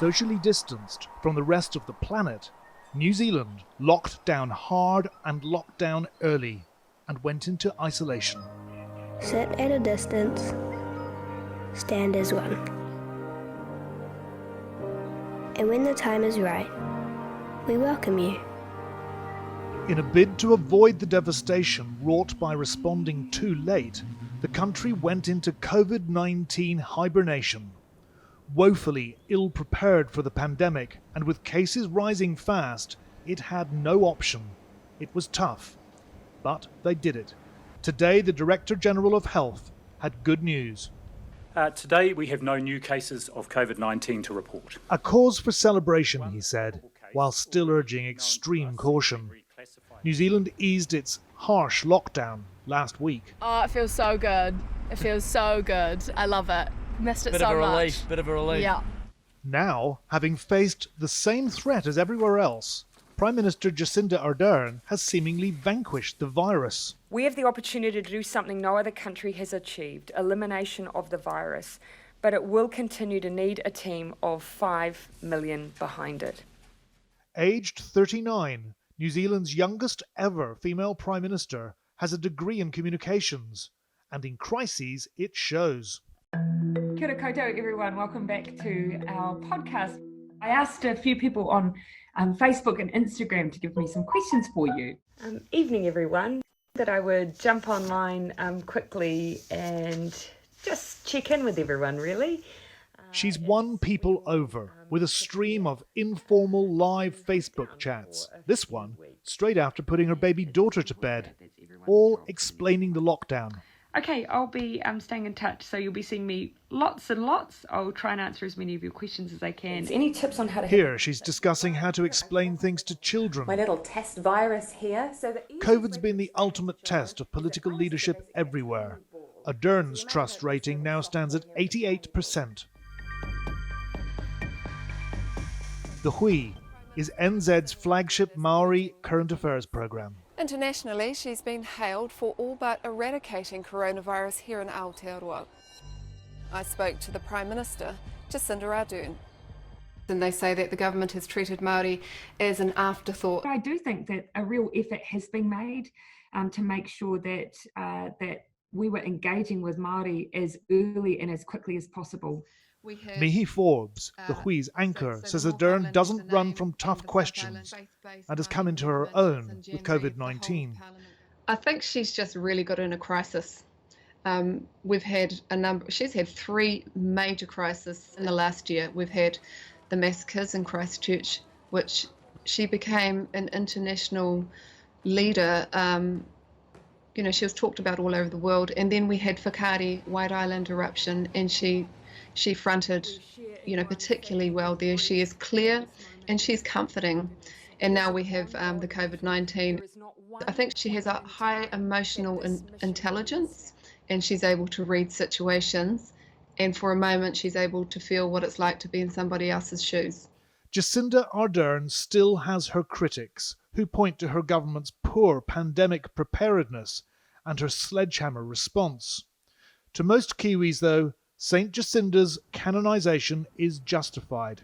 socially distanced from the rest of the planet, New Zealand locked down hard and locked down early and went into isolation. Sit at a distance, stand as one. And when the time is right, we welcome you. In a bid to avoid the devastation wrought by responding too late, the country went into COVID-19 hibernation. Woefully ill-prepared for the pandemic, and with cases rising fast, it had no option. It was tough, but they did it. Today, the Director General of Health had good news. Today, we have no new cases of COVID-19 to report. A cause for celebration, he said, while still urging extreme caution. New Zealand eased its harsh lockdown last week. Oh, it feels so good. It feels so good. I love it. Missed it so much. Bit of a relief. Yeah. Now, having faced the same threat as everywhere else, Prime Minister Jacinda Ardern has seemingly vanquished the virus. We have the opportunity to do something no other country has achieved, elimination of the virus, but it will continue to need a team of 5 million behind it. Aged 39, New Zealand's youngest ever female Prime Minister has a degree in communications, and in crises it shows. Kia ora koutou, everyone. Welcome back to our podcast. I asked a few people on Facebook and Instagram to give me some questions for you. Evening, everyone. That I would jump online quickly and just check in with everyone, really. She's won people over with a stream of informal live Facebook chats. This one straight after putting her baby daughter to bed, all explaining the lockdown. Okay, I'll be staying in touch, so you'll be seeing me lots and lots. I'll try and answer as many of your questions as I can. Any tips on how to... Here she's discussing how to explain things to children. My little test virus here. So that COVID's been the ultimate test of political leadership everywhere. Ardern's trust rating now stands at 88%. The Hui is NZ's flagship Maori current affairs programme. Internationally, she's been hailed for all but eradicating coronavirus here in Aotearoa. I spoke to the Prime Minister, Jacinda Ardern. And they say that the government has treated Māori as an afterthought. I do think that a real effort has been made to make sure that that we were engaging with Māori as early and as quickly as possible. Mihi Forbes, the Hui's anchor, says Ardern doesn't run from tough questions and has come into her own with COVID-19. I think she's just really good in a crisis. We've had she's had 3 major crises in the last year. We've had the massacres in Christchurch, which she became an international leader. She was talked about all over the world. And then we had Whakaari White Island eruption, and she fronted, particularly well there. She is clear and she's comforting. And now we have the COVID-19. I think she has a high emotional intelligence, and she's able to read situations. And for a moment, she's able to feel what it's like to be in somebody else's shoes. Jacinda Ardern still has her critics who point to her government's poor pandemic preparedness and her sledgehammer response. To most Kiwis, though, St. Jacinda's canonisation is justified.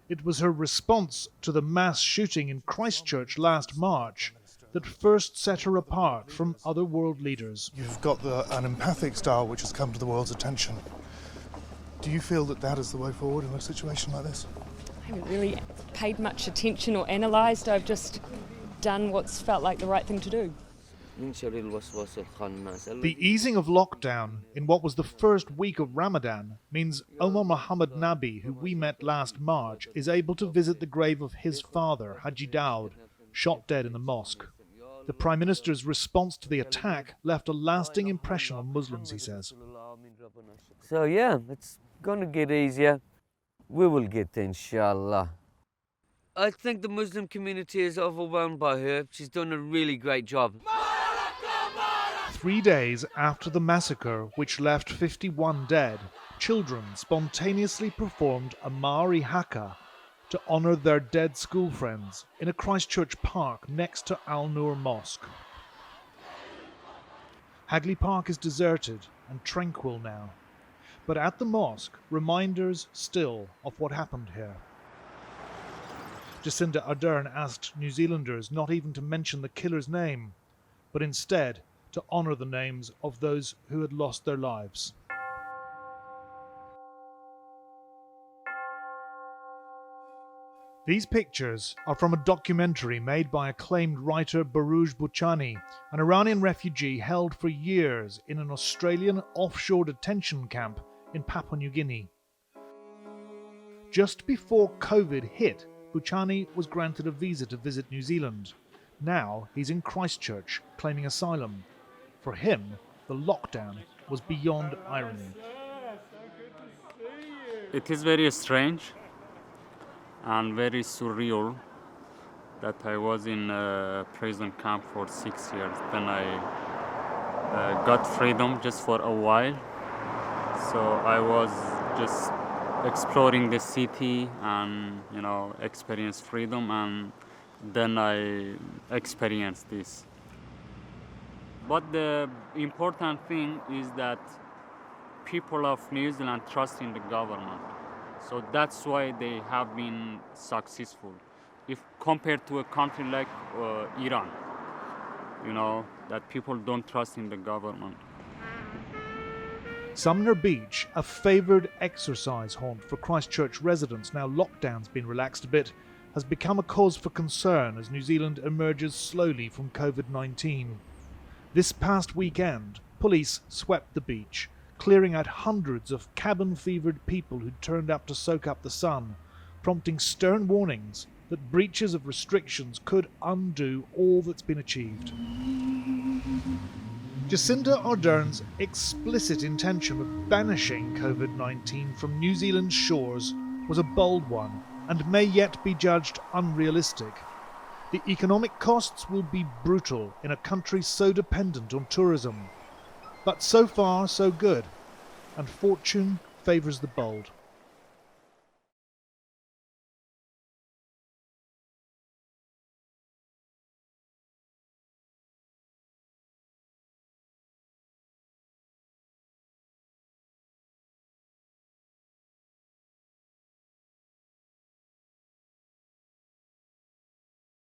It was her response to the mass shooting in Christchurch last March that first set her apart from other world leaders. You've got an empathic style which has come to the world's attention. Do you feel that that is the way forward in a situation like this? I haven't really paid much attention or analysed. I've just done what's felt like the right thing to do. The easing of lockdown in what was the first week of Ramadan means Omar Muhammad Nabi, who we met last March, is able to visit the grave of his father, Haji Daud, shot dead in the mosque. The Prime Minister's response to the attack left a lasting impression on Muslims, he says. So yeah, it's going to get easier. We will get there, inshallah. I think the Muslim community is overwhelmed by her. She's done a really great job. 3 days after the massacre, which left 51 dead, children spontaneously performed a Maori haka to honour their dead school friends in a Christchurch park next to Al Noor Mosque. Hagley Park is deserted and tranquil now. But at the mosque, reminders still of what happened here. Jacinda Ardern asked New Zealanders not even to mention the killer's name, but instead to honour the names of those who had lost their lives. These pictures are from a documentary made by acclaimed writer Baruj Bouchani, an Iranian refugee held for years in an Australian offshore detention camp in Papua New Guinea. Just before COVID hit, Bouchani was granted a visa to visit New Zealand. Now he's in Christchurch claiming asylum. For him, the lockdown was beyond irony. It is very strange and very surreal that I was in a prison camp for 6 years. Then I got freedom just for a while. So I was just exploring the city and, experience freedom, and then I experienced this. But the important thing is that people of New Zealand trust in the government. So that's why they have been successful. If compared to a country like Iran, that people don't trust in the government. Sumner Beach, a favoured exercise haunt for Christchurch residents now lockdown's been relaxed a bit, has become a cause for concern as New Zealand emerges slowly from COVID-19. This past weekend, police swept the beach, clearing out hundreds of cabin-fevered people who'd turned up to soak up the sun, prompting stern warnings that breaches of restrictions could undo all that's been achieved. Jacinda Ardern's explicit intention of banishing COVID-19 from New Zealand's shores was a bold one and may yet be judged unrealistic. The economic costs will be brutal in a country so dependent on tourism. But so far, so good, and fortune favours the bold.